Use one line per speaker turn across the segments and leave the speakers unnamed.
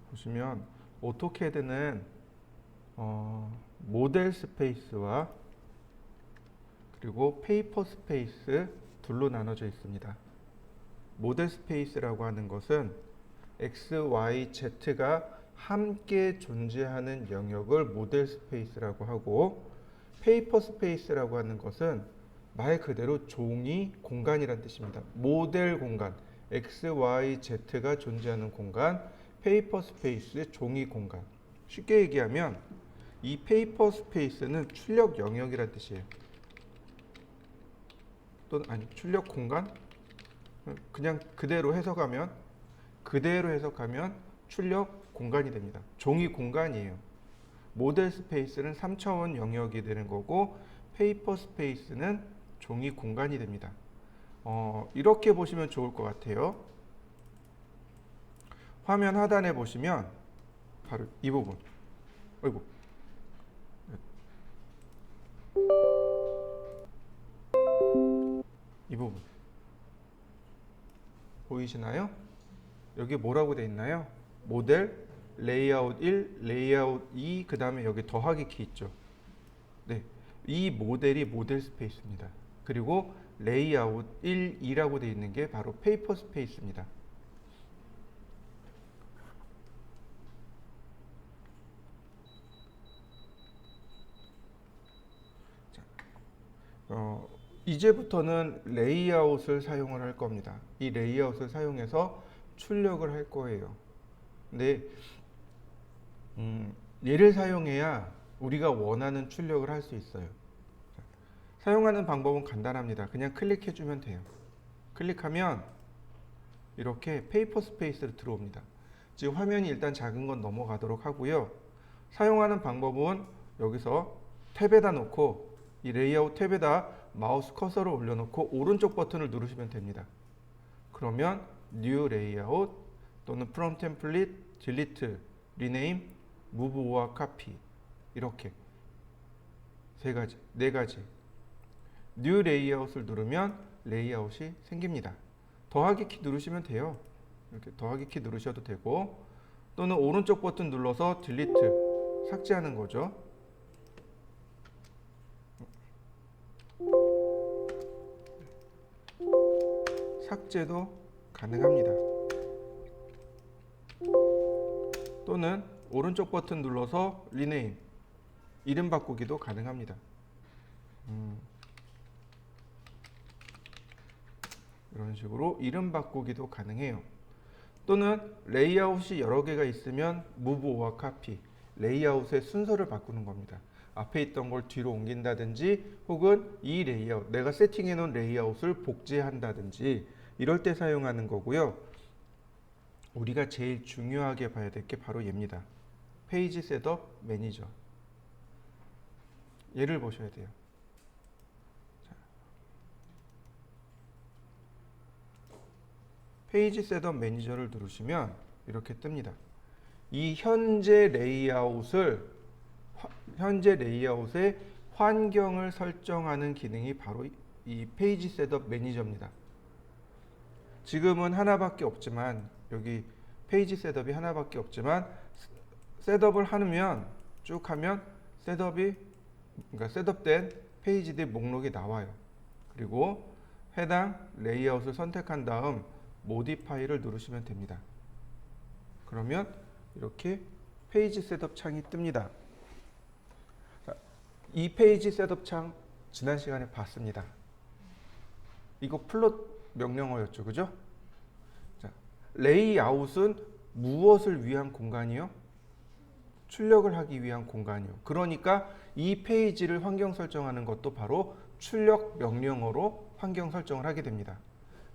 보시면 오토캐드는 모델 스페이스와 그리고 페이퍼 스페이스 둘로 나눠져 있습니다. 모델 스페이스라고 하는 것은 X, Y, Z가 함께 존재하는 영역을 모델 스페이스라고 하고, 페이퍼 스페이스라고 하는 것은 말 그대로 종이 공간이란 뜻입니다. 모델 공간, X, Y, Z가 존재하는 공간, 페이퍼 스페이스, 종이 공간. 쉽게 얘기하면 이 페이퍼 스페이스는 출력 영역이란 뜻이에요. 또는 아니 출력 공간? 그냥 그대로 해석하면 출력 공간이 됩니다. 종이 공간이에요. 모델 스페이스는 3차원 영역이 되는 거고, 페이퍼 스페이스는 종이 공간이 됩니다. 이렇게 보시면 좋을 것 같아요. 화면 하단에 보시면 바로 이 부분. 어이구. 이 부분 보이시나요? 여기 뭐라고 되어 있나요? 모델, 레이아웃 1, 레이아웃 2, 그 다음에 여기 더하기 키 있죠. 네, 이 모델이 모델 스페이스입니다. 그리고 레이아웃 1, 2라고 되어 있는 게 바로 페이퍼 스페이스입니다. 이제부터는 레이아웃을 사용을 할 겁니다. 이 레이아웃을 사용해서 출력을 할 거예요. 근데 얘를 사용해야 우리가 원하는 출력을 할 수 있어요. 사용하는 방법은 간단합니다. 그냥 클릭해주면 돼요. 클릭하면 이렇게 페이퍼 스페이스로 들어옵니다. 지금 화면이 일단 작은 건 넘어가도록 하고요. 사용하는 방법은 여기서 탭에다 놓고, 이 레이아웃 탭에다 마우스 커서를 올려놓고 오른쪽 버튼을 누르시면 됩니다. 그러면 New Layout 또는 From Template, Delete, Rename, Move or Copy, 이렇게 네 가지. New Layout을 누르면 레이아웃이 생깁니다. 더하기 키 누르시면 돼요. 이렇게 더하기 키 누르셔도 되고, 또는 오른쪽 버튼 눌러서 Delete, 삭제하는 거죠. 삭제도 가능합니다. 또는 오른쪽 버튼 눌러서 리네임, 이름 바꾸기도 가능합니다. 이런 식으로 이름 바꾸기도 가능해요. 또는 레이아웃이 여러 개가 있으면 Move or Copy, 레이아웃의 순서를 바꾸는 겁니다. 앞에 있던 걸 뒤로 옮긴다든지, 혹은 이 레이아웃, 내가 세팅해 놓은 레이아웃을 복제한다든지, 이럴 때 사용하는 거고요. 우리가 제일 중요하게 봐야 될 게 바로 얘입니다. 페이지 셋업 매니저. 얘를 보셔야 돼요. 자, 페이지 셋업 매니저를 누르시면 이렇게 뜹니다. 이 현재 레이아웃의 환경을 설정하는 기능이 바로 이 페이지 셋업 매니저입니다. 지금은 하나밖에 없지만, 여기 페이지 셋업이 하나밖에 없지만, 셋업을 하면 쭉 하면 그러니까 셋업된 페이지들 목록이 나와요. 그리고 해당 레이아웃을 선택한 다음 모디파이를 누르시면 됩니다. 그러면 이렇게 페이지 셋업 창이 뜹니다. 자, 이 페이지 셋업 창 지난 시간에 봤습니다. 이거 플롯 명령어였죠, 그죠? 자, 레이아웃은 무엇을 위한 공간이요? 출력을 하기 위한 공간이요. 그러니까 이 페이지를 환경 설정하는 것도 바로 출력 명령어로 환경 설정을 하게 됩니다.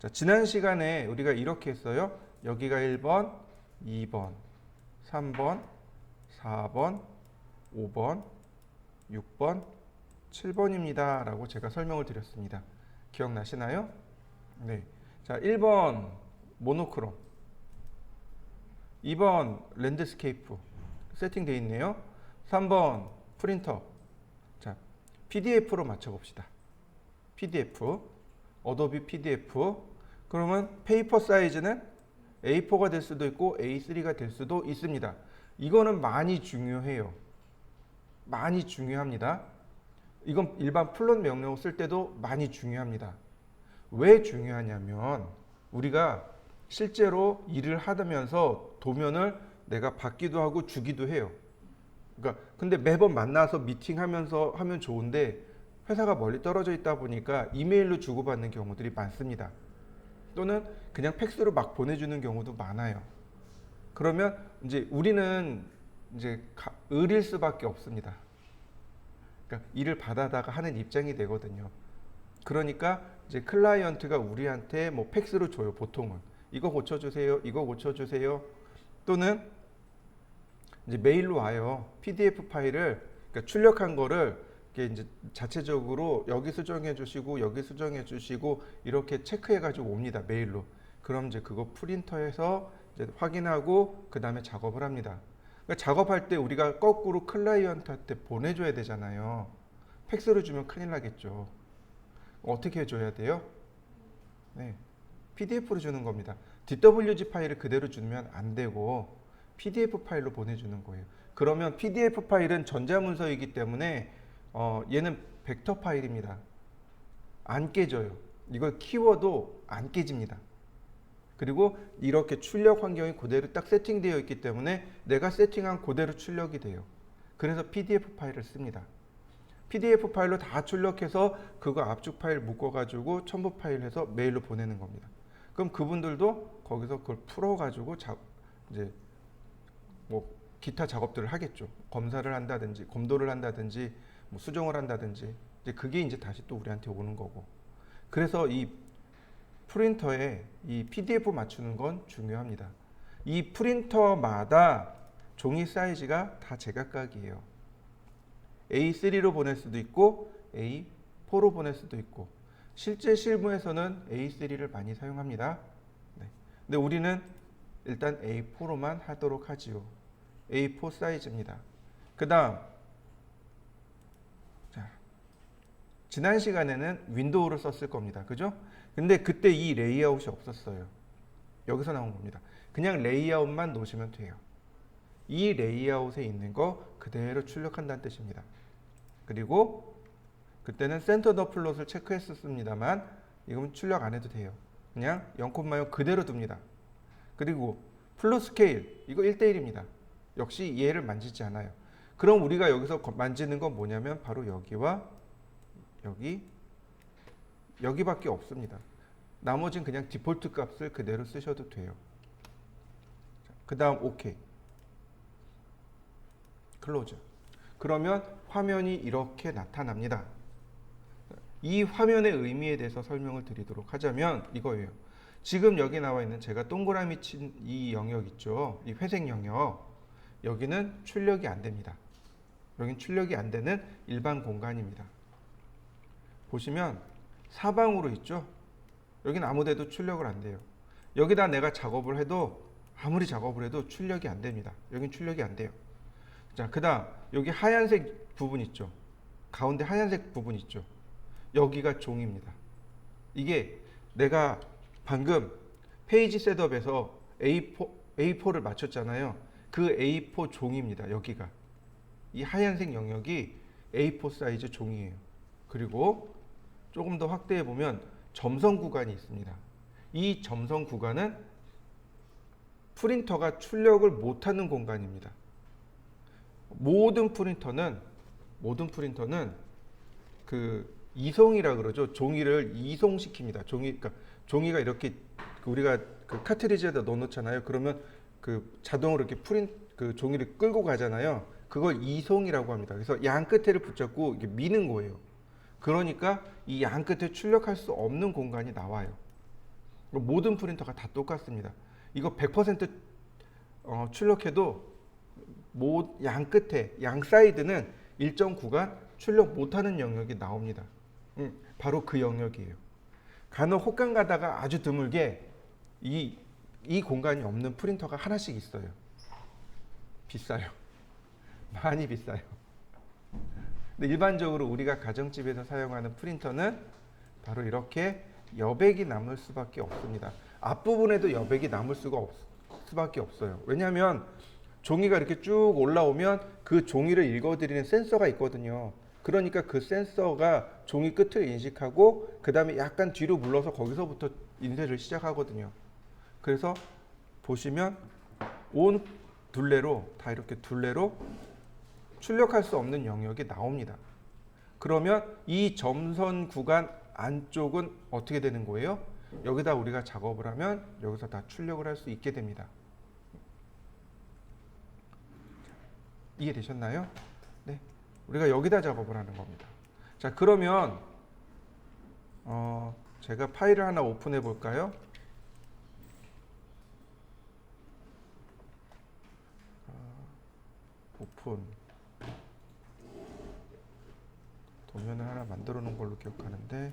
자, 지난 시간에 우리가 이렇게 했어요. 여기가 1번, 2번, 3번, 4번, 5번, 6번, 7번입니다. 라고 제가 설명을 드렸습니다. 기억나시나요? 네. 자, 1번 모노크롬, 2번 랜드스케이프 세팅되어 있네요. 3번 프린터. 자, PDF로 맞춰봅시다. PDF, 어도비 PDF. 그러면 페이퍼 사이즈는 A4가 될 수도 있고 A3가 될 수도 있습니다. 이거는 많이 중요해요. 많이 중요합니다. 이건 일반 플롯 명령어 쓸 때도 많이 중요합니다. 왜 중요하냐면 우리가 실제로 일을 하면서 도면을 내가 받기도 하고 주기도 해요. 그러니까 근데 매번 만나서 미팅하면서 하면 좋은데 회사가 멀리 떨어져 있다 보니까 이메일로 주고받는 경우들이 많습니다. 또는 그냥 팩스로 막 보내주는 경우도 많아요. 그러면 이제 우리는 이제 을일 수밖에 없습니다. 그러니까 일을 받아다가 하는 입장이 되거든요. 그러니까 이제 클라이언트가 우리한테 뭐 팩스로 줘요. 보통은 이거 고쳐주세요, 이거 고쳐주세요. 또는 이제 메일로 와요. PDF 파일을 그러니까 출력한 거를 이게 이제 자체적으로 여기 수정해 주시고 여기 수정해 주시고 이렇게 체크해 가지고 옵니다. 메일로. 그럼 이제 그거 프린터에서 이제 확인하고 그 다음에 작업을 합니다. 그러니까 작업할 때 우리가 거꾸로 클라이언트한테 보내줘야 되잖아요. 팩스로 주면 큰일 나겠죠. 어떻게 해줘야 돼요? 네, PDF로 주는 겁니다. DWG 파일을 그대로 주면 안 되고 PDF 파일로 보내주는 거예요. 그러면 PDF 파일은 전자문서이기 때문에 얘는 벡터 파일입니다. 안 깨져요. 이걸 키워도 안 깨집니다. 그리고 이렇게 출력 환경이 그대로 딱 세팅되어 있기 때문에 내가 세팅한 그대로 출력이 돼요. 그래서 PDF 파일을 씁니다. PDF 파일로 다 출력해서 그거 압축 파일 묶어가지고 첨부 파일 해서 메일로 보내는 겁니다. 그럼 그분들도 거기서 그걸 풀어가지고 이제 뭐 기타 작업들을 하겠죠. 검사를 한다든지, 검도를 한다든지, 뭐 수정을 한다든지, 이제 그게 이제 다시 또 우리한테 오는 거고. 그래서 이 프린터에 이 PDF 맞추는 건 중요합니다. 이 프린터마다 종이 사이즈가 다 제각각이에요. A3로 보낼 수도 있고 A4로 보낼 수도 있고 실제 실무에서는 A3를 많이 사용합니다. 네. 근데 우리는 일단 A4로만 하도록 하지요. A4 사이즈입니다. 그 다음 지난 시간에는 윈도우를 썼을 겁니다. 그죠? 근데 그때 이 레이아웃이 없었어요. 여기서 나온 겁니다. 그냥 레이아웃만 놓으시면 돼요. 이 레이아웃에 있는 거 그대로 출력한다는 뜻입니다. 그리고 그때는 센터 더 플롯을 체크했었습니다만 이건 출력 안 해도 돼요. 그냥 0,0 그대로 둡니다. 그리고 플롯 스케일 이거 1:1입니다. 역시 얘를 만지지 않아요. 그럼 우리가 여기서 만지는 건 뭐냐면 바로 여기와 여기밖에 없습니다. 나머지는 그냥 디폴트 값을 그대로 쓰셔도 돼요. 그 다음 OK 클로즈. 그러면 화면이 이렇게 나타납니다. 이 화면의 의미에 대해서 설명을 드리도록 하자면 이거예요. 지금 여기 나와 있는 제가 동그라미 친 이 영역 있죠. 이 회색 영역. 여기는 출력이 안 됩니다. 여긴 출력이 안 되는 일반 공간입니다. 보시면 사방으로 있죠. 여기는 아무데도 출력을 안 돼요. 여기다 내가 작업을 해도 아무리 작업을 해도 출력이 안 됩니다. 여긴 출력이 안 돼요. 자, 그 다음 여기 하얀색 부분 있죠. 가운데 하얀색 부분 있죠. 여기가 종입니다. 이게 내가 방금 페이지 셋업에서 A4를 맞췄잖아요. 그 A4 종입니다. 여기가. 이 하얀색 영역이 A4 사이즈 종이에요. 그리고 조금 더 확대해 보면 점선 구간이 있습니다. 이 점선 구간은 프린터가 출력을 못하는 공간입니다. 모든 프린터는 그 이송이라 그러죠. 종이를 이송시킵니다. 그러니까 종이가 이렇게 우리가 그 카트리지에다 넣어놓잖아요. 그러면 그 자동으로 이렇게 그 종이를 끌고 가잖아요. 그걸 이송이라고 합니다. 그래서 양 끝에를 붙잡고 이렇게 미는 거예요. 그러니까 이 양 끝에 출력할 수 없는 공간이 나와요. 모든 프린터가 다 똑같습니다. 이거 100% 출력해도 양 끝에, 양 사이드는 일정 구간 출력 못하는 영역이 나옵니다. 바로 그 영역이에요. 간혹 혹간 가다가 아주 드물게 이 공간이 없는 프린터가 하나씩 있어요. 비싸요. 많이 비싸요. 근데 일반적으로 우리가 가정집에서 사용하는 프린터는 바로 이렇게 여백이 남을 수밖에 없습니다. 앞부분에도 여백이 남을 수밖에 없어요. 왜냐하면 종이가 이렇게 쭉 올라오면 그 종이를 읽어드리는 센서가 있거든요. 그러니까 그 센서가 종이 끝을 인식하고 그 다음에 약간 뒤로 물러서 거기서부터 인쇄를 시작하거든요. 그래서 보시면 온 둘레로 다 이렇게 둘레로 출력할 수 없는 영역이 나옵니다. 그러면 이 점선 구간 안쪽은 어떻게 되는 거예요? 여기다 우리가 작업을 하면 여기서 다 출력을 할 수 있게 됩니다. 이해되셨나요? 네, 우리가 여기다 작업을 하는 겁니다. 자, 그러면 제가 파일을 하나 오픈해 볼까요? 오픈. 도면을 하나 만들어 놓은 걸로 기억하는데,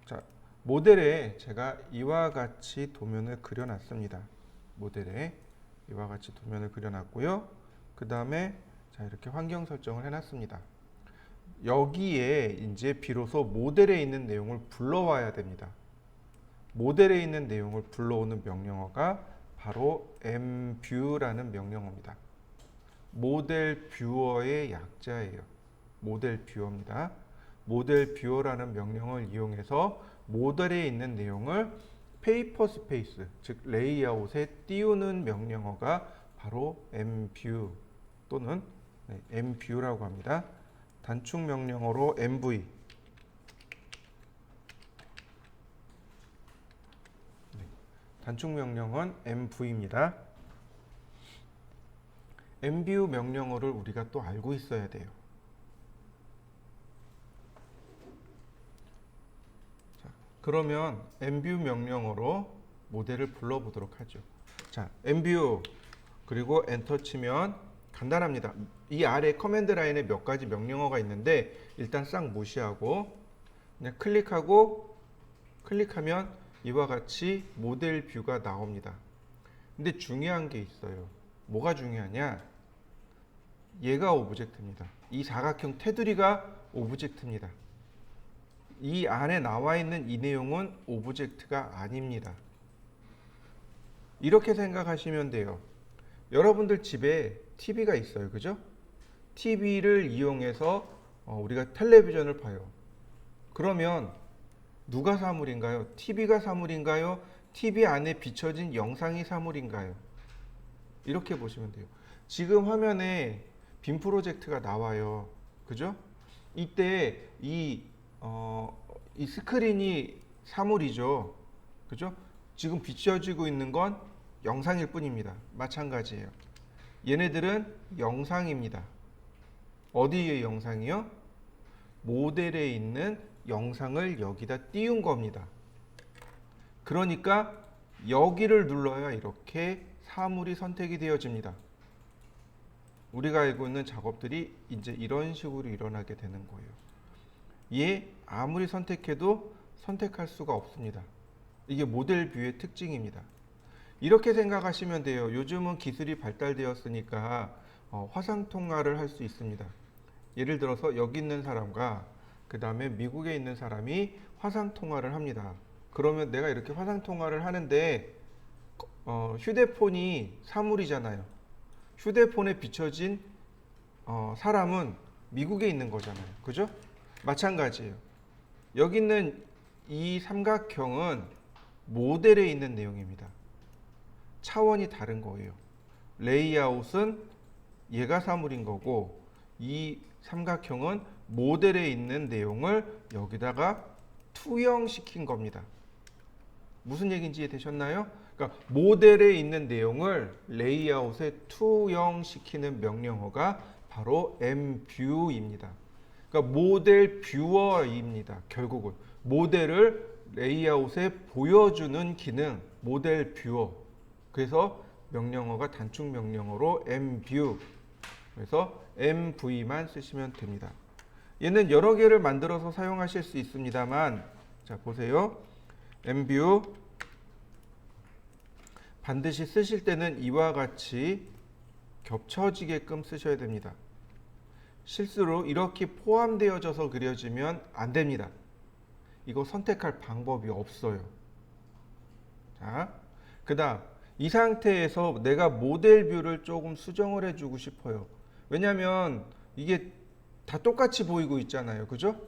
자, 모델에 제가 이와 같이 도면을 그려놨습니다. 모델에 이와 같이 도면을 그려놨고요. 그 다음에 자, 이렇게 환경 설정을 해놨습니다. 여기에 이제 비로소 모델에 있는 내용을 불러와야 됩니다. 모델에 있는 내용을 불러오는 명령어가 바로 mview라는 명령어입니다. 모델 뷰어의 약자예요. 모델 뷰어입니다. 모델 뷰어라는 명령을 이용해서 모델에 있는 내용을 페이퍼 스페이스, 즉 레이아웃에 띄우는 명령어가 바로 mview 또는 mview라고 합니다. 단축 명령어로 mv. 단축 명령어는 mv입니다. mview 명령어를 우리가 또 알고 있어야 돼요. 자, 그러면 mview 명령어로 모델을 불러보도록 하죠. 자, mview 그리고 엔터 치면 간단합니다. 이 아래 커맨드 라인에 몇 가지 명령어가 있는데 일단 싹 무시하고 그냥 클릭하면 이와 같이 모델 뷰가 나옵니다. 근데 중요한 게 있어요. 뭐가 중요하냐? 얘가 오브젝트입니다. 이 사각형 테두리가 오브젝트입니다. 이 안에 나와 있는 이 내용은 오브젝트가 아닙니다. 이렇게 생각하시면 돼요. 여러분들 집에 TV가 있어요. 그죠? TV를 이용해서 우리가 텔레비전을 봐요. 그러면 누가 사물인가요? TV가 사물인가요? TV 안에 비춰진 영상이 사물인가요? 이렇게 보시면 돼요. 지금 화면에 빔 프로젝트가 나와요. 그죠? 이때 이 스크린이 사물이죠. 그죠? 지금 비춰지고 있는 건 영상일 뿐입니다. 마찬가지예요. 얘네들은 영상입니다. 어디의 영상이요? 모델에 있는 영상을 여기다 띄운 겁니다. 그러니까 여기를 눌러야 이렇게 사물이 선택이 되어집니다. 우리가 알고 있는 작업들이 이제 이런 식으로 일어나게 되는 거예요. 얘 아무리 선택해도 선택할 수가 없습니다. 이게 모델 뷰의 특징입니다. 이렇게 생각하시면 돼요. 요즘은 기술이 발달되었으니까 화상 통화를 할 수 있습니다. 예를 들어서 여기 있는 사람과 그 다음에 미국에 있는 사람이 화상 통화를 합니다. 그러면 내가 이렇게 화상 통화를 하는데 휴대폰이 사물이잖아요. 휴대폰에 비춰진 사람은 미국에 있는 거잖아요. 그죠? 마찬가지예요. 여기 있는 이 삼각형은 모델에 있는 내용입니다. 차원이 다른 거예요. 레이아웃은 얘가 사물인 거고 이 삼각형은 모델에 있는 내용을 여기다가 투영시킨 겁니다. 무슨 얘기인지 이해되셨나요? 그러니까 모델에 있는 내용을 레이아웃에 투영시키는 명령어가 바로 mview입니다. 그러니까 모델 뷰어입니다. 결국은 모델을 레이아웃에 보여주는 기능, 모델 뷰어. 그래서 명령어가 단축 명령어로 mview. 그래서 mv만 쓰시면 됩니다. 얘는 여러 개를 만들어서 사용하실 수 있습니다만, 자 보세요. mview 반드시 쓰실 때는 이와 같이 겹쳐지게끔 쓰셔야 됩니다. 실수로 이렇게 포함되어져서 그려지면 안 됩니다. 이거 선택할 방법이 없어요. 자, 그 다음 이 상태에서 내가 모델 뷰를 조금 수정을 해주고 싶어요. 왜냐면 이게 다 똑같이 보이고 있잖아요. 그죠?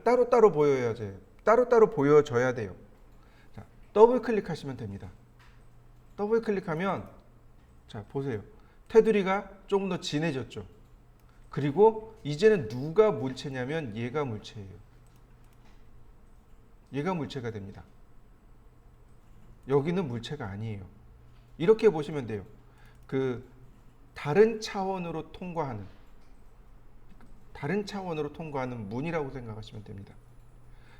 따로따로 보여야 돼요. 따로따로 보여져야 돼요. 자, 더블 클릭하시면 됩니다. 더블 클릭하면 자, 보세요. 테두리가 조금 더 진해졌죠. 그리고 이제는 누가 물체냐면 얘가 물체예요. 얘가 물체가 됩니다. 여기는 물체가 아니에요. 이렇게 보시면 돼요. 그 다른 차원으로 통과하는 문이라고 생각하시면 됩니다.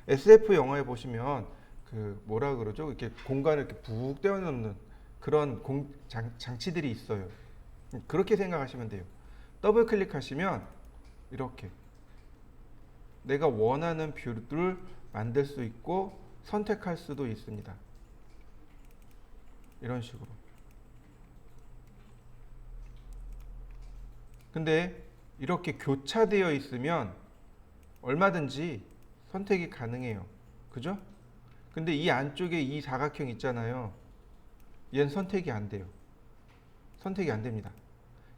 SF 영화에 보시면 그 뭐라 그러죠? 이렇게 공간을 이렇게 푹 떼어놓는 그런 장치들이 있어요. 그렇게 생각하시면 돼요. 더블 클릭하시면 이렇게 내가 원하는 뷰를 만들 수 있고 선택할 수도 있습니다. 이런 식으로. 근데 이렇게 교차되어 있으면 얼마든지 선택이 가능해요. 그죠? 근데 이 안쪽에 이 사각형 있잖아요. 얘는 선택이 안 돼요. 선택이 안 됩니다.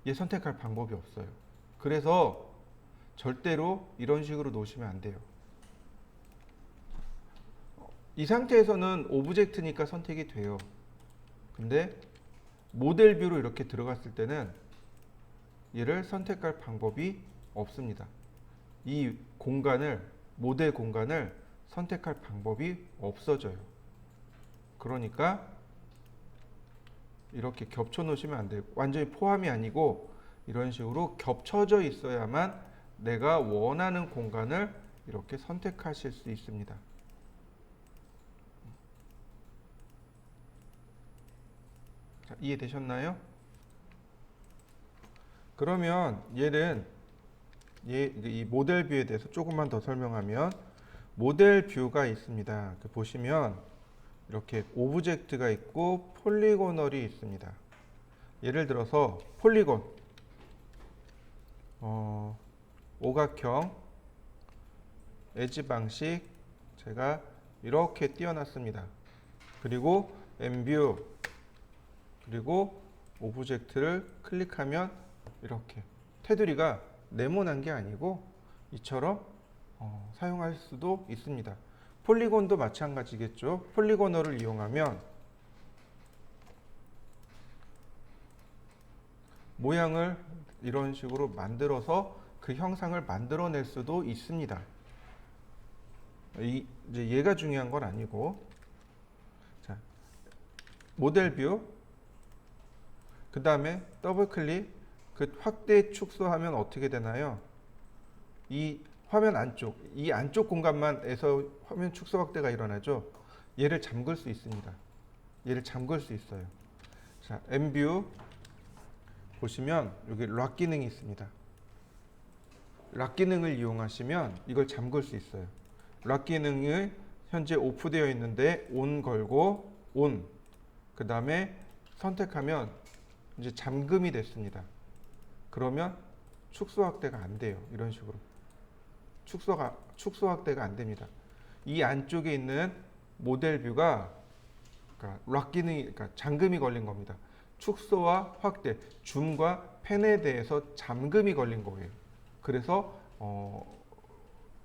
얘 선택할 방법이 없어요. 그래서 절대로 이런 식으로 놓으시면 안 돼요. 이 상태에서는 오브젝트니까 선택이 돼요. 근데 모델 뷰로 이렇게 들어갔을 때는 얘를 선택할 방법이 없습니다. 이 공간을, 모델 공간을 선택할 방법이 없어져요. 그러니까 이렇게 겹쳐 놓으시면 안 돼요. 완전히 포함이 아니고 이런 식으로 겹쳐져 있어야만 내가 원하는 공간을 이렇게 선택하실 수 있습니다. 자, 이해되셨나요? 그러면 이 모델 뷰에 대해서 조금만 더 설명하면 모델 뷰가 있습니다. 보시면 이렇게 오브젝트가 있고 폴리고널이 있습니다. 예를 들어서 폴리곤, 오각형, 엣지 방식 제가 이렇게 띄워놨습니다. 그리고 엠뷰, 그리고 오브젝트를 클릭하면 이렇게 테두리가 네모난 게 아니고 이처럼 사용할 수도 있습니다. 폴리곤도 마찬가지겠죠. 폴리고널을 이용하면 모양을 이런 식으로 만들어서 그 형상을 만들어낼 수도 있습니다. 이제 얘가 중요한 건 아니고, 자, 모델 뷰, 그 다음에 더블 클릭, 그 확대 축소하면 어떻게 되나요? 이 화면 안쪽, 이 안쪽 공간만에서 화면 축소 확대가 일어나죠. 얘를 잠글 수 있습니다. 얘를 잠글 수 있어요. 자, 엠뷰 보시면 여기 락 기능이 있습니다. 락 기능을 이용하시면 이걸 잠글 수 있어요. 락 기능이 현재 오프되어 있는데 온 걸고 온, 그 다음에 선택하면 이제 잠금이 됐습니다. 그러면 축소 확대가 안 돼요. 이런 식으로 축소 확대가 안 됩니다. 이 안쪽에 있는 모델 뷰가 락 기능이, 그러니까 잠금이 걸린 겁니다. 축소와 확대, 줌과 펜에 대해서 잠금이 걸린 거예요. 그래서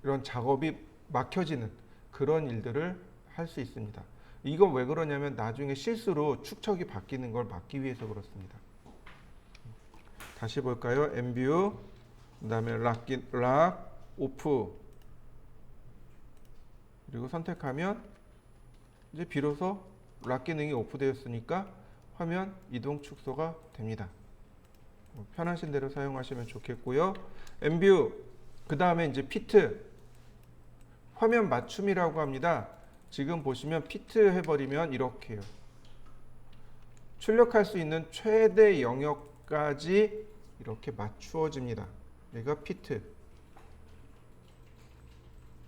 이런 작업이 막혀지는 그런 일들을 할 수 있습니다. 이건 왜 그러냐면 나중에 실수로 축척이 바뀌는 걸 막기 위해서 그렇습니다. 다시 볼까요? 엠뷰, 그 다음에 락, 오프, 그리고 선택하면 이제 비로소 락 기능이 오프되었으니까 화면 이동 축소가 됩니다. 편하신 대로 사용하시면 좋겠고요. 엠뷰, 그 다음에 이제 피트, 화면 맞춤이라고 합니다. 지금 보시면 피트 해버리면 이렇게요. 출력할 수 있는 최대 영역까지 이렇게 맞추어집니다. 얘가 피트.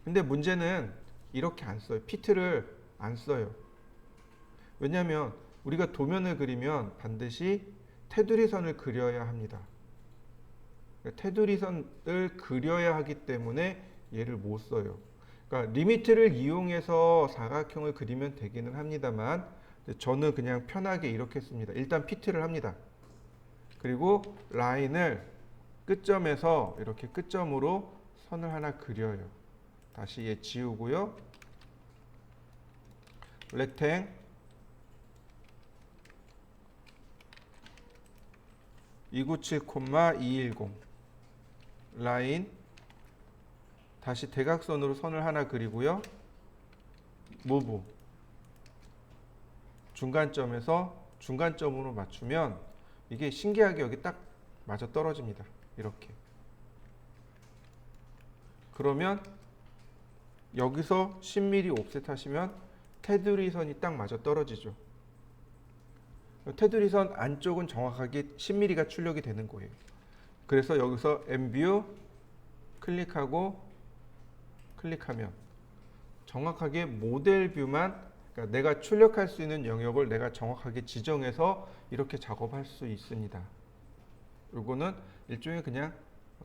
근데 문제는 이렇게 안 써요. 피트를 안 써요. 왜냐하면 우리가 도면을 그리면 반드시 테두리 선을 그려야 합니다. 테두리 선을 그려야 하기 때문에 얘를 못 써요. 그러니까 리미트를 이용해서 사각형을 그리면 되기는 합니다만 저는 그냥 편하게 이렇게 씁니다. 일단 피트를 합니다. 그리고 라인을 끝점에서 이렇게 끝점으로 선을 하나 그려요. 다시 얘 지우고요. 렉탱 297,210 라인 다시 대각선으로 선을 하나 그리고요. 무브 중간점에서 중간점으로 맞추면 이게 신기하게 여기 딱 맞아 떨어집니다. 이렇게. 그러면 여기서 10mm 옵셋 하시면 테두리 선이 딱 맞아 떨어지죠. 테두리 선 안쪽은 정확하게 10mm가 출력이 되는 거예요. 그래서 여기서 엠뷰 클릭하고 클릭하면 정확하게 모델 뷰만, 그러니까 내가 출력할 수 있는 영역을 내가 정확하게 지정해서 이렇게 작업할 수 있습니다. 이거는 일종의 그냥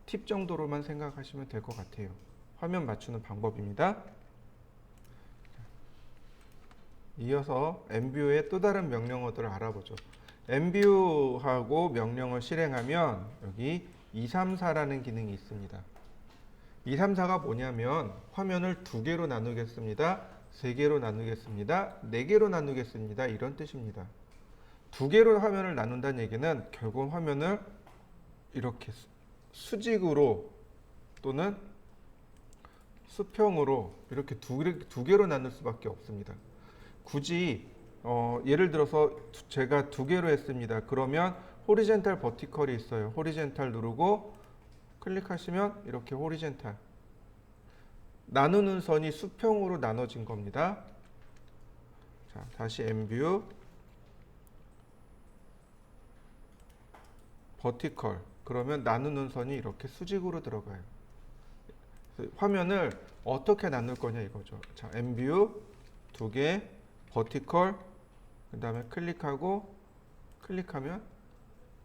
팁 정도로만 생각하시면 될 것 같아요. 화면 맞추는 방법입니다. 이어서 엠뷰의 또 다른 명령어들을 알아보죠. 엠뷰하고 명령을 실행하면 여기 234라는 기능이 있습니다. 234가 뭐냐면 화면을 2개로 나누겠습니다. 3개로 나누겠습니다. 4개로 나누겠습니다. 이런 뜻입니다. 2개로 화면을 나눈다는 얘기는 결국 화면을 이렇게 수직으로 또는 수평으로 이렇게 두 개로 나눌 수밖에 없습니다. 굳이 예를 들어서 제가 2개로 했습니다. 그러면 호리젠탈 버티컬이 있어요. 호리젠탈 누르고 클릭하시면 이렇게 호리젠탈 나누는 선이 수평으로 나눠진 겁니다. 자, 다시 엠뷰 버티컬 그러면 나누는 선이 이렇게 수직으로 들어가요. 화면을 어떻게 나눌 거냐 이거죠. 자, 엠뷰 2개 버티컬 그 다음에 클릭하고 클릭하면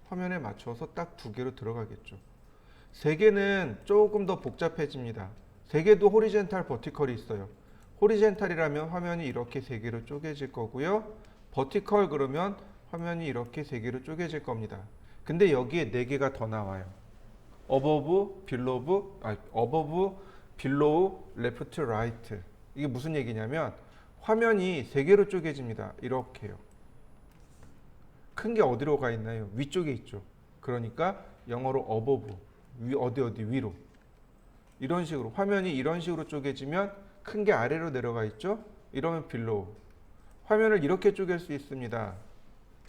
화면에 맞춰서 딱 2개로 들어가겠죠. 3개는 조금 더 복잡해집니다. 3개도 호리젠탈 버티컬이 있어요. 호리젠탈이라면 화면이 이렇게 3개로 쪼개질 거고요. 버티컬 그러면 화면이 이렇게 3개로 쪼개질 겁니다. 근데 여기에 4개가 더 나와요. 어버브, 빌로우, 레프트, 라이트. 이게 무슨 얘기냐면 화면이 3개로 쪼개집니다. 이렇게요. 큰 게 어디로 가 있나요? 위쪽에 있죠. 그러니까 영어로 어버브, 어디 위로. 이런 식으로 화면이 이런 식으로 쪼개지면 큰 게 아래로 내려가 있죠. 이러면 빌로우. 화면을 이렇게 쪼갤 수 있습니다.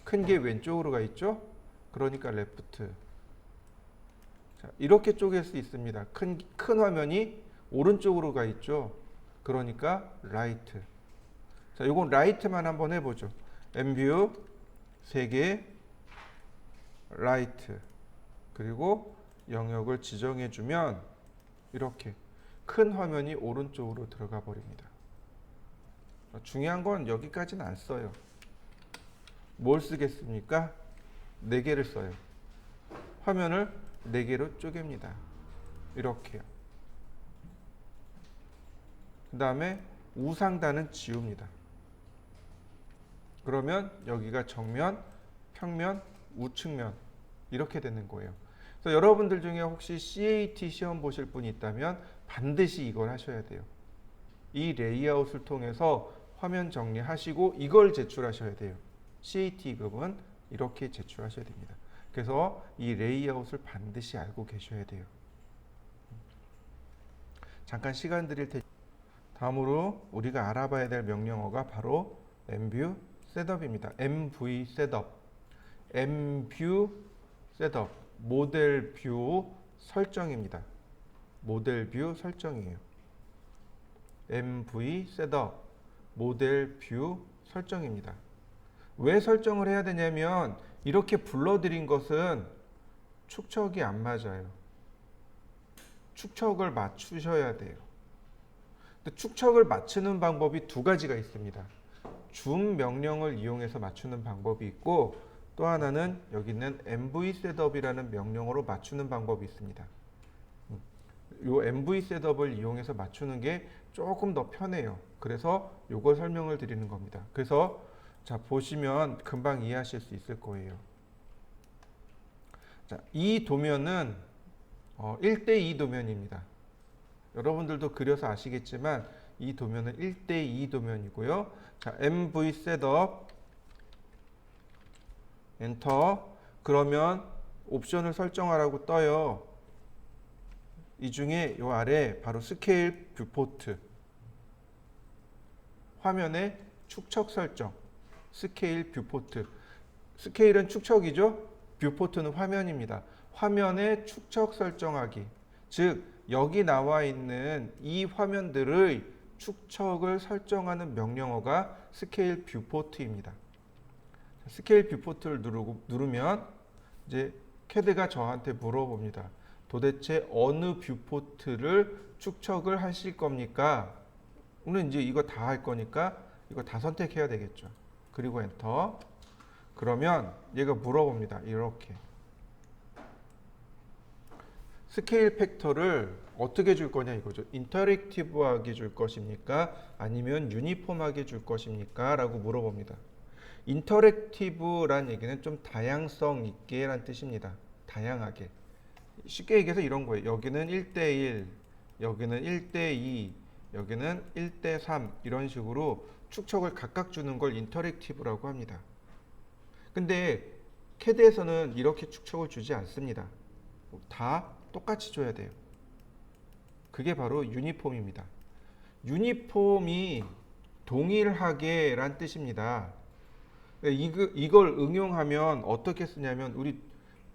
큰 게 왼쪽으로 가 있죠. 그러니까 레프트. 자, 이렇게 쪼갤 수 있습니다. 큰 화면이 오른쪽으로 가 있죠. 그러니까 라이트. 자, 요건 라이트만 한번 해보죠. 엠뷰 3개 라이트 그리고 영역을 지정해주면 이렇게 큰 화면이 오른쪽으로 들어가 버립니다. 중요한 건 여기까지는 안 써요. 뭘 쓰겠습니까? 4개를 써요. 화면을 4개로 쪼갭니다. 이렇게요. 그 다음에 우상단은 지웁니다. 그러면 여기가 정면, 평면, 우측면 이렇게 되는 거예요. 그래서 여러분들 중에 혹시 CAT 시험 보실 분이 있다면 반드시 이걸 하셔야 돼요. 이 레이아웃을 통해서 화면 정리하시고 이걸 제출하셔야 돼요. CAT급은 이렇게 제출하셔야 됩니다. 그래서 이 레이아웃을 반드시 알고 계셔야 돼요. 잠깐 시간 드릴 테니 다음으로 우리가 알아봐야 될 명령어가 바로 엠뷰 셋업입니다. MV 셋업, 엠뷰 셋업, 모델 뷰 설정입니다. 모델 뷰 설정이에요. MV 셋업, 모델 뷰 설정입니다. 왜 설정을 해야 되냐면 이렇게 불러드린 것은 축척이 안 맞아요. 축척을 맞추셔야 돼요. 근데 축척을 맞추는 방법이 2가지가 있습니다. 줌 명령을 이용해서 맞추는 방법이 있고, 또 하나는 여기 있는 MV 셋업이라는 명령으로 맞추는 방법이 있습니다. 요 MV 셋업을 이용해서 맞추는 게 조금 더 편해요. 그래서 요걸 설명을 드리는 겁니다. 그래서 자, 보시면 금방 이해하실 수 있을 거예요. 자, 이 도면은 1대2 도면입니다. 여러분들도 그려서 아시겠지만 이 도면은 1대2 도면이고요. 자, MV 셋업 엔터. 그러면 옵션을 설정하라고 떠요. 이 중에 요 아래 바로 스케일 뷰포트, 화면의 축척 설정, 스케일 뷰포트. 스케일은 축척이죠. 뷰포트는 화면입니다. 화면의 축척 설정하기. 즉 여기 나와 있는 이 화면들의 축척을 설정하는 명령어가 스케일 뷰포트입니다. 스케일 뷰포트를 누르면 이제 캐드가 저한테 물어봅니다. 도대체 어느 뷰포트를 축척을 하실 겁니까? 오늘 이제 이거 다 할 거니까 이거 다 선택해야 되겠죠. 그리고 엔터. 그러면 얘가 물어봅니다. 이렇게. 스케일 팩터를 어떻게 줄 거냐 이거죠. 인터랙티브하게 줄 것입니까? 아니면 유니폼하게 줄 것입니까? 라고 물어봅니다. 인터랙티브란 얘기는 좀 다양성 있게 란 뜻입니다. 다양하게. 쉽게 얘기해서 이런 거예요. 여기는 1대1, 여기는 1대2, 여기는 1대3 이런 식으로 축척을 각각 주는 걸 인터랙티브라고 합니다. 근데 캐드에서는 이렇게 축척을 주지 않습니다. 다 똑같이 줘야 돼요. 그게 바로 유니폼입니다. 유니폼이 동일하게 란 뜻입니다. 이걸 응용하면 어떻게 쓰냐면 우리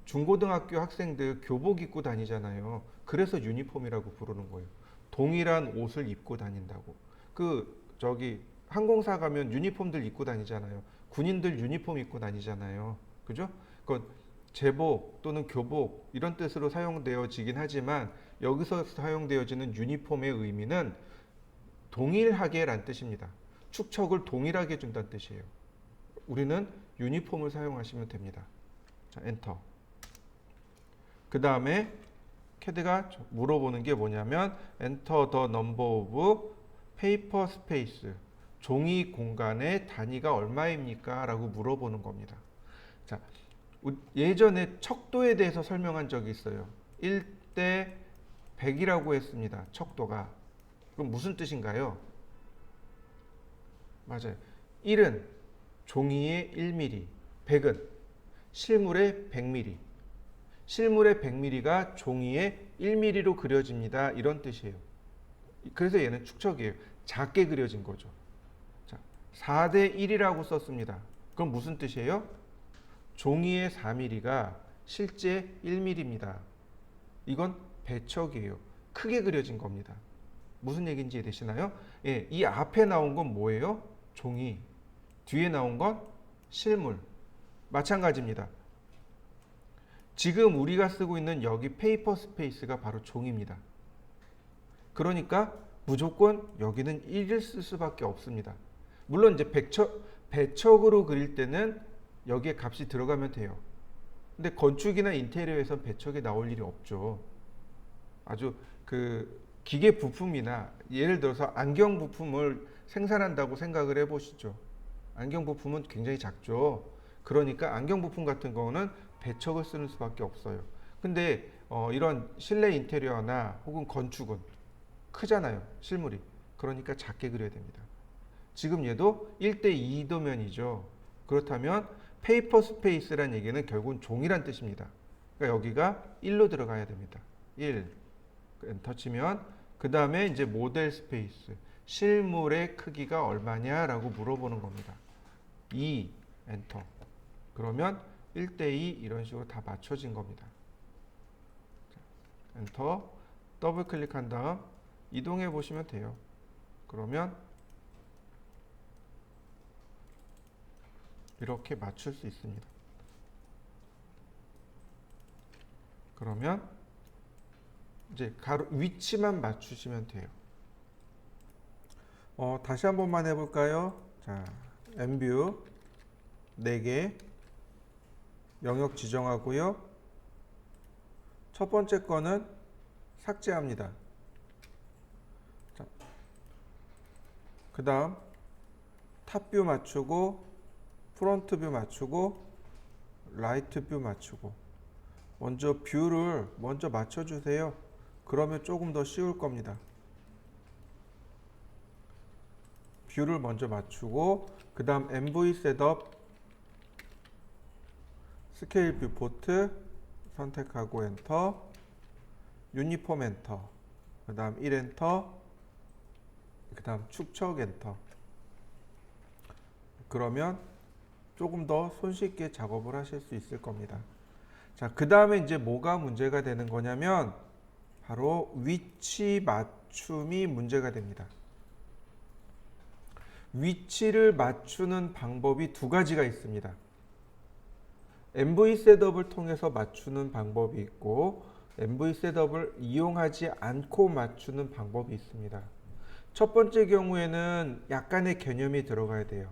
중고등학교 학생들 교복 입고 다니잖아요. 그래서 유니폼이라고 부르는 거예요. 동일한 옷을 입고 다닌다고. 항공사 가면 유니폼들 입고 다니잖아요. 군인들 유니폼 입고 다니잖아요. 그죠? 그건 제복 또는 교복 이런 뜻으로 사용되어지긴 하지만 여기서 사용되어지는 유니폼의 의미는 동일하게 란 뜻입니다. 축척을 동일하게 준다는 뜻이에요. 우리는 유니폼을 사용하시면 됩니다. 자, 엔터. 그 다음에 캐드가 물어보는 게 뭐냐면 Enter the number of paper space. 종이 공간의 단위가 얼마입니까? 라고 물어보는 겁니다. 자, 예전에 척도에 대해서 설명한 적이 있어요. 1대 100이라고 했습니다. 척도가. 그럼 무슨 뜻인가요? 맞아요. 1은 종이의 1mm, 100은 실물의 100mm. 실물의 100mm가 종이의 1mm로 그려집니다. 이런 뜻이에요. 그래서 얘는 축척이에요. 작게 그려진 거죠. 자, 4대 1이라고 썼습니다. 그럼 무슨 뜻이에요? 종이의 4mm가 실제 1mm입니다. 이건 배척이에요. 크게 그려진 겁니다. 무슨 얘기인지 이해되시나요? 예, 이 앞에 나온 건 뭐예요? 종이. 뒤에 나온 건 실물. 마찬가지입니다. 지금 우리가 쓰고 있는 여기 페이퍼 스페이스가 바로 종입니다. 그러니까 무조건 여기는 1을 쓸 수밖에 없습니다. 물론 이제 배척으로 그릴 때는 여기에 값이 들어가면 돼요. 근데 건축이나 인테리어에선 배척이 나올 일이 없죠. 아주 기계 부품이나 예를 들어서 안경 부품을 생산한다고 생각을 해보시죠. 안경 부품은 굉장히 작죠. 그러니까 안경 부품 같은 경우는 배척을 쓰는 수밖에 없어요. 근데 이런 실내 인테리어나 혹은 건축은 크잖아요. 실물이. 그러니까 작게 그려야 됩니다. 지금 얘도 1대2 도면이죠. 그렇다면 페이퍼 스페이스란 얘기는 결국은 종이란 뜻입니다. 그러니까 여기가 1로 들어가야 됩니다. 1. 엔터 치면 그 다음에 이제 모델 스페이스. 실물의 크기가 얼마냐라고 물어보는 겁니다. 2. 엔터. 그러면 1대2 이런 식으로 다 맞춰진 겁니다. 엔터. 더블 클릭한 다음 이동해 보시면 돼요. 그러면 이렇게 맞출 수 있습니다. 그러면 이제 위치만 맞추시면 돼요. 다시 한 번만 해볼까요? 자, 엠뷰 4개 영역 지정하고요. 첫 번째 거는 삭제합니다. 그 다음 탑뷰 맞추고 프론트 뷰 맞추고 라이트 뷰 맞추고 먼저 뷰를 먼저 맞춰주세요. 그러면 조금 더 쉬울 겁니다. 뷰를 먼저 맞추고 그 다음 MV 셋업 스케일 뷰 포트 선택하고 엔터 유니폼 엔터 그 다음 1엔터 그 다음 축척 엔터. 그러면 조금 더 손쉽게 작업을 하실 수 있을 겁니다. 자, 그 다음에 이제 뭐가 문제가 되는 거냐면 바로 위치 맞춤이 문제가 됩니다. 위치를 맞추는 방법이 두 가지가 있습니다. MV 셋업을 통해서 맞추는 방법이 있고 MV 셋업을 이용하지 않고 맞추는 방법이 있습니다. 첫 번째 경우에는 약간의 개념이 들어가야 돼요.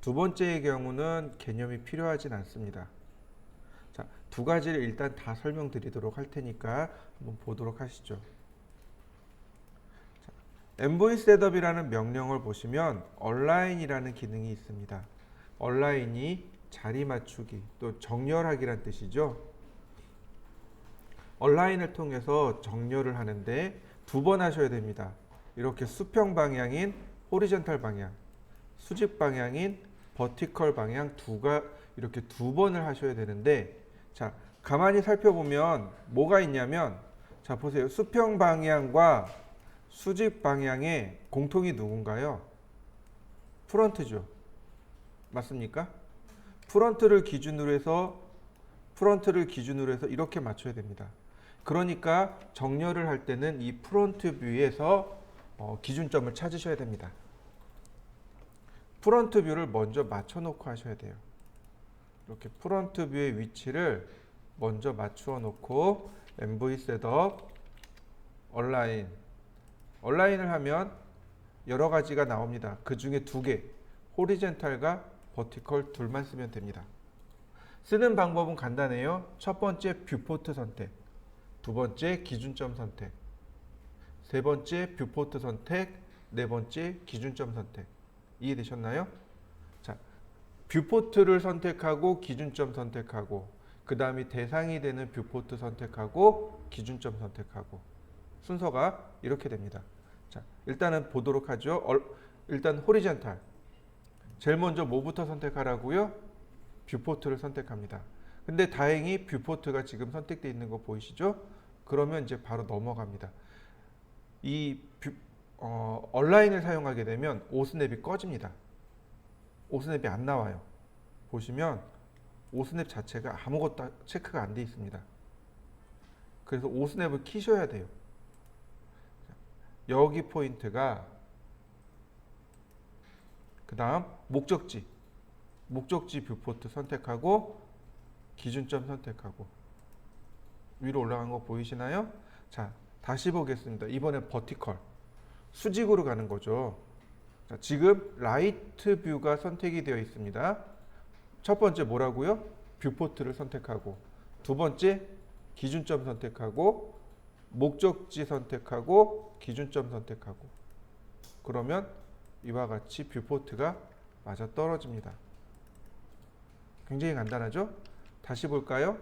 두 번째의 경우는 개념이 필요하진 않습니다. 자, 두 가지를 일단 다 설명드리도록 할 테니까 한번 보도록 하시죠. 자, MV 셋업이라는 명령을 보시면 얼라인이라는 기능이 있습니다. 얼라인이 자리 맞추기 또 정렬하기란 뜻이죠. 얼라인을 통해서 정렬을 하는데 두 번 하셔야 됩니다. 이렇게 수평 방향인 호리존탈 방향, 수직 방향인 버티컬 방향 이렇게 두 번을 하셔야 되는데, 자, 가만히 살펴보면 뭐가 있냐면, 자, 보세요. 수평 방향과 수직 방향의 공통이 누군가요? 프런트죠. 맞습니까? 프런트를 기준으로 해서 이렇게 맞춰야 됩니다. 그러니까 정렬을 할 때는 이 프론트 뷰에서 기준점을 찾으셔야 됩니다. 프론트 뷰를 먼저 맞춰 놓고 하셔야 돼요. 이렇게 프론트 뷰의 위치를 먼저 맞추어 놓고 MV 셋업 얼라인을 하면 여러 가지가 나옵니다. 그 중에 두 개, 호리젠탈과 버티컬 둘만 쓰면 됩니다. 쓰는 방법은 간단해요. 첫 번째 뷰포트 선택, 두 번째 기준점 선택, 세 번째 뷰포트 선택, 네 번째 기준점 선택. 이해되셨나요? 자, 뷰포트를 선택하고 기준점 선택하고 그 다음에 대상이 되는 뷰포트 선택하고 기준점 선택하고 순서가 이렇게 됩니다. 자, 일단은 보도록 하죠. 일단 호리젠탈. 제일 먼저 뭐부터 선택하라고요? 뷰포트를 선택합니다. 근데 다행히 뷰포트가 지금 선택되어 있는 거 보이시죠? 그러면 이제 바로 넘어갑니다. 이 얼라인을 사용하게 되면 오스냅이 꺼집니다. 오스냅이 안 나와요. 보시면 오스냅 자체가 아무것도 체크가 안 돼 있습니다. 그래서 오스냅을 키셔야 돼요. 여기 포인트가 그 다음 목적지 뷰포트 선택하고 기준점 선택하고 위로 올라간 거 보이시나요? 자, 다시 보겠습니다. 이번엔 버티컬 수직으로 가는 거죠. 자, 지금 라이트 뷰가 선택이 되어 있습니다. 첫 번째 뭐라고요? 뷰포트를 선택하고 두 번째 기준점 선택하고 목적지 선택하고 기준점 선택하고 그러면 이와 같이 뷰포트가 맞아 떨어집니다. 굉장히 간단하죠? 다시 볼까요?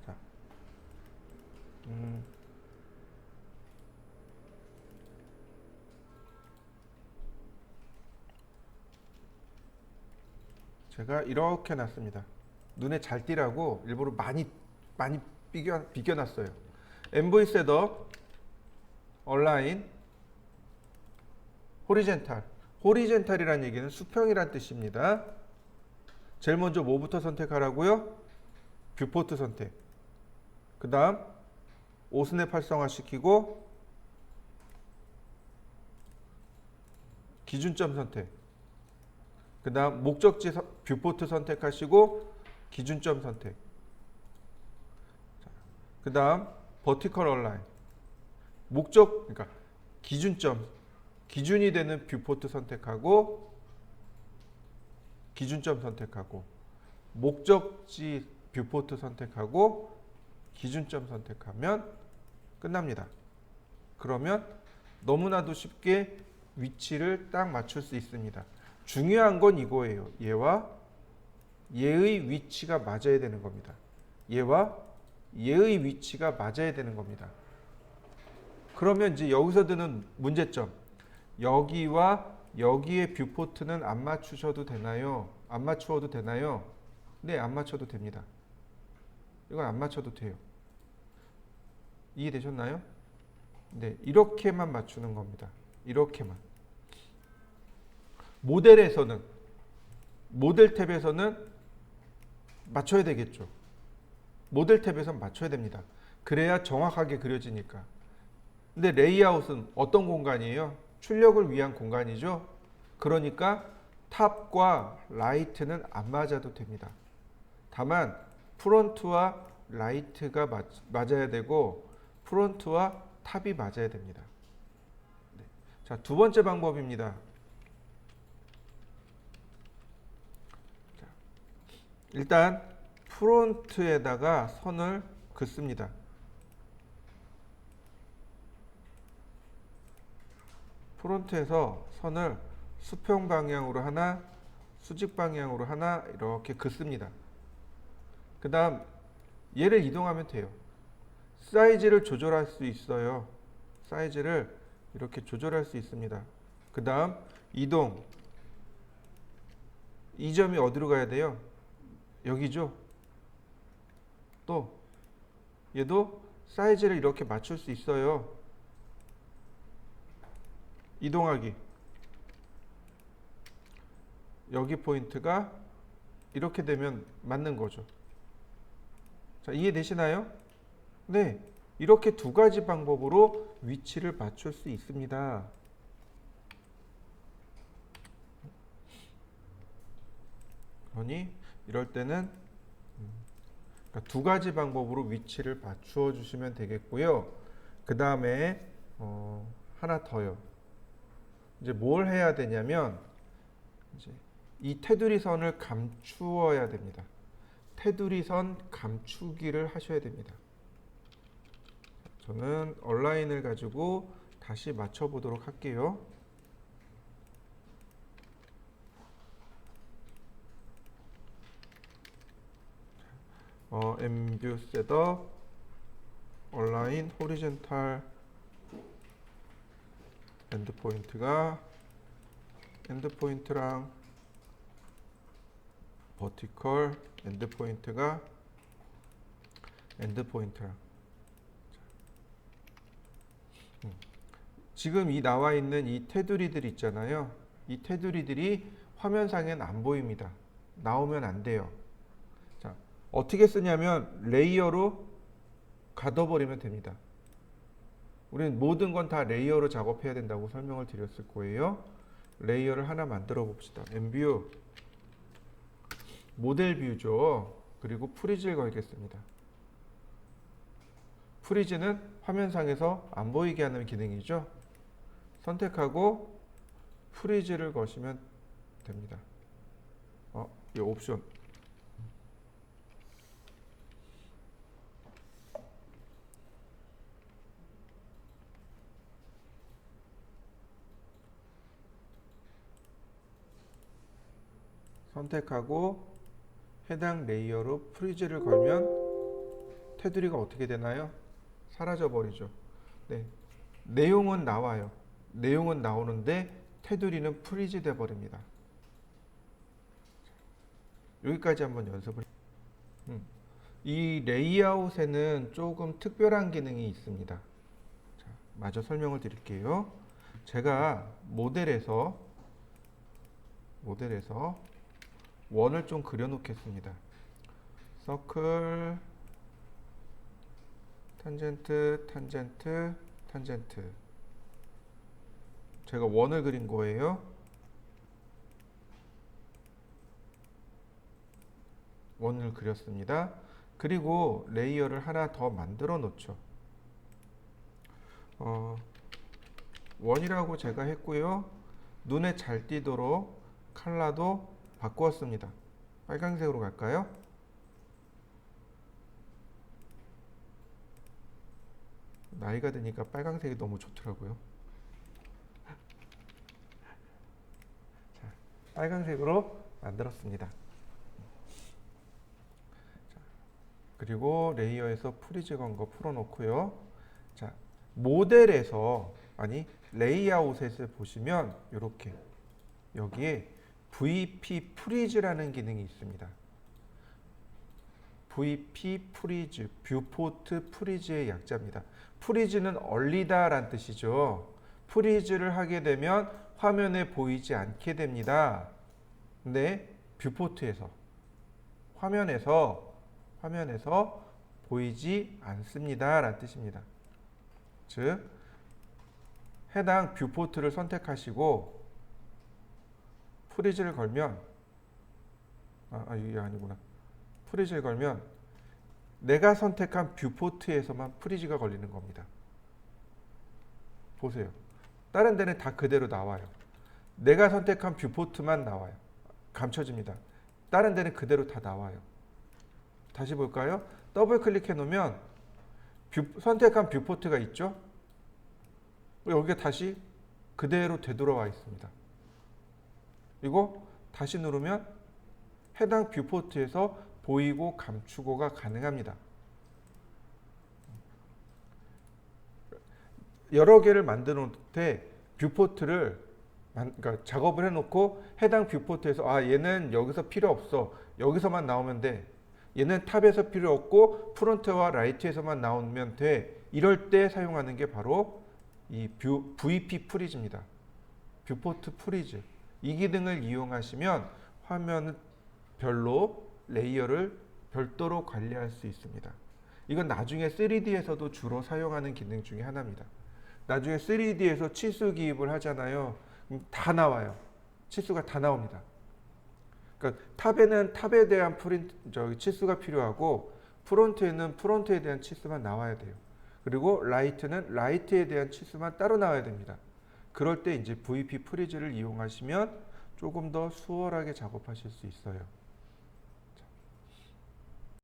자, 제가 이렇게 놨습니다. 눈에 잘 띄라고 일부러 많이 비겨놨어요. MV 셋업, 얼라인, 호리젠탈. 호리젠탈이라는 얘기는 수평이란 뜻입니다. 제일 먼저 뭐부터 선택하라고요? 뷰포트 선택. 그 다음 오스냅 활성화시키고 기준점 선택. 그 다음 목적지 뷰포트 선택하시고 기준점 선택. 그 다음 버티컬 얼라인. 그러니까 기준점 기준이 되는 뷰포트 선택하고 기준점 선택하고 목적지 뷰포트 선택하고 기준점 선택하면 끝납니다. 그러면 너무나도 쉽게 위치를 딱 맞출 수 있습니다. 중요한 건 이거예요. 얘와 얘의 위치가 맞아야 되는 겁니다. 얘와 얘의 위치가 맞아야 되는 겁니다. 그러면 이제 여기서 드는 문제점. 여기와 여기의 뷰포트는 안 맞추셔도 되나요? 안 맞추어도 되나요? 네, 안 맞춰도 됩니다. 이건 안 맞춰도 돼요. 이해되셨나요? 네, 이렇게만 맞추는 겁니다. 이렇게만. 모델에서는, 모델 탭에서는 맞춰야 되겠죠. 모델 탭에서는 맞춰야 됩니다. 그래야 정확하게 그려지니까. 근데 레이아웃은 어떤 공간이에요? 출력을 위한 공간이죠. 그러니까 탑과 라이트는 안 맞아도 됩니다. 다만 프론트와 라이트가 맞아야 되고 프론트와 탑이 맞아야 됩니다. 네. 자, 두 번째 방법입니다. 자, 일단 프론트에다가 선을 긋습니다. 프론트에서 선을 수평 방향으로 하나, 수직 방향으로 하나 이렇게 긋습니다. 그 다음 얘를 이동하면 돼요. 사이즈를 조절할 수 있어요. 사이즈를 이렇게 조절할 수 있습니다. 그 다음 이동. 이 점이 어디로 가야 돼요? 여기죠. 또 얘도 사이즈를 이렇게 맞출 수 있어요. 이동하기. 여기 포인트가 이렇게 되면 맞는 거죠. 자, 이해되시나요? 네, 이렇게 두 가지 방법으로 위치를 맞출 수 있습니다. 그러니 이럴 때는 그러니까 두 가지 방법으로 위치를 맞추어 주시면 되겠고요. 그 다음에 하나 더요. 이제 뭘 해야 되냐면 이제 이 테두리 선을 감추어야 됩니다. 테두리 선 감추기를 하셔야 됩니다. 저는 얼라인을 가지고 다시 맞춰 보도록 할게요. 엠뷰 셋업 얼라인 호리젠탈 엔드포인트랑 버티컬 엔드포인트가 엔드포인트랑 지금 이 나와 있는 이 테두리들 있잖아요. 이 테두리들이 화면상엔 안 보입니다. 나오면 안 돼요. 자, 어떻게 쓰냐면 레이어로 가둬버리면 됩니다. 우리는 모든 건 다 레이어로 작업해야 된다고 설명을 드렸을 거예요. 레이어를 하나 만들어 봅시다. 엠뷰 모델 뷰죠. 그리고 프리즈를 걸겠습니다. 프리즈는 화면상에서 안 보이게 하는 기능이죠. 선택하고 프리즈를 거시면 됩니다. 이 옵션. 선택하고 해당 레이어로 프리즈를 걸면 테두리가 어떻게 되나요? 사라져 버리죠. 네. 내용은 나와요. 내용은 나오는데 테두리는 프리즈 돼 버립니다. 여기까지 한번 연습을. 이 레이아웃에는 조금 특별한 기능이 있습니다. 자, 마저 설명을 드릴게요. 제가 모델에서 원을 좀 그려 놓겠습니다. 서클 탄젠트 제가 원을 그린 거예요. 원을 그렸습니다. 그리고 레이어를 하나 더 만들어 놓죠. 원이라고 제가 했고요. 눈에 잘 띄도록 컬러도 바꾸었습니다. 빨강색으로 갈까요? 나이가 드니까 빨강색이 너무 좋더라고요. 자, 빨강색으로 만들었습니다. 자, 그리고 레이어에서 프리즈 건 거 풀어놓고요. 자, 모델에서 레이아웃에서 보시면 이렇게 여기에 VP 프리즈라는 기능이 있습니다. VP 프리즈, 뷰포트 프리즈의 약자입니다. 프리즈는 얼리다란 뜻이죠. 프리즈를 하게 되면 화면에 보이지 않게 됩니다. 근데 뷰포트에서 화면에서 보이지 않습니다 라는 뜻입니다. 즉 해당 뷰포트를 선택하시고 프리즈를 걸면 이게 아니구나. 프리즈를 걸면 내가 선택한 뷰포트에서만 프리즈가 걸리는 겁니다. 보세요. 다른 데는 다 그대로 나와요. 내가 선택한 뷰포트만 나와요. 감춰집니다. 다른 데는 그대로 다 나와요. 다시 볼까요? 더블 클릭해 놓으면 선택한 뷰포트가 있죠? 여기가 다시 그대로 되돌아와 있습니다. 이거 다시 누르면 해당 뷰포트에서 보이고 감추고가 가능합니다. 여러 개를 만들어 놓을 때 뷰포트를 그러니까 작업을 해놓고 해당 뷰포트에서 얘는 여기서 필요 없어. 여기서만 나오면 돼. 얘는 탑에서 필요 없고 프론트와 라이트에서만 나오면 돼. 이럴 때 사용하는 게 바로 이 VP 프리즈입니다. 뷰포트 프리즈. 이 기능을 이용하시면 화면 별로 레이어를 별도로 관리할 수 있습니다. 이건 나중에 3D에서도 주로 사용하는 기능 중에 하나입니다. 나중에 3D에서 치수 기입을 하잖아요. 그럼 다 나와요. 치수가 다 나옵니다. 그러니까 탑에는 탑에 대한 치수가 필요하고 프론트에는 프론트에 대한 치수만 나와야 돼요. 그리고 라이트는 라이트에 대한 치수만 따로 나와야 됩니다. 그럴 때 이제 VP 프리즈를 이용하시면 조금 더 수월하게 작업하실 수 있어요.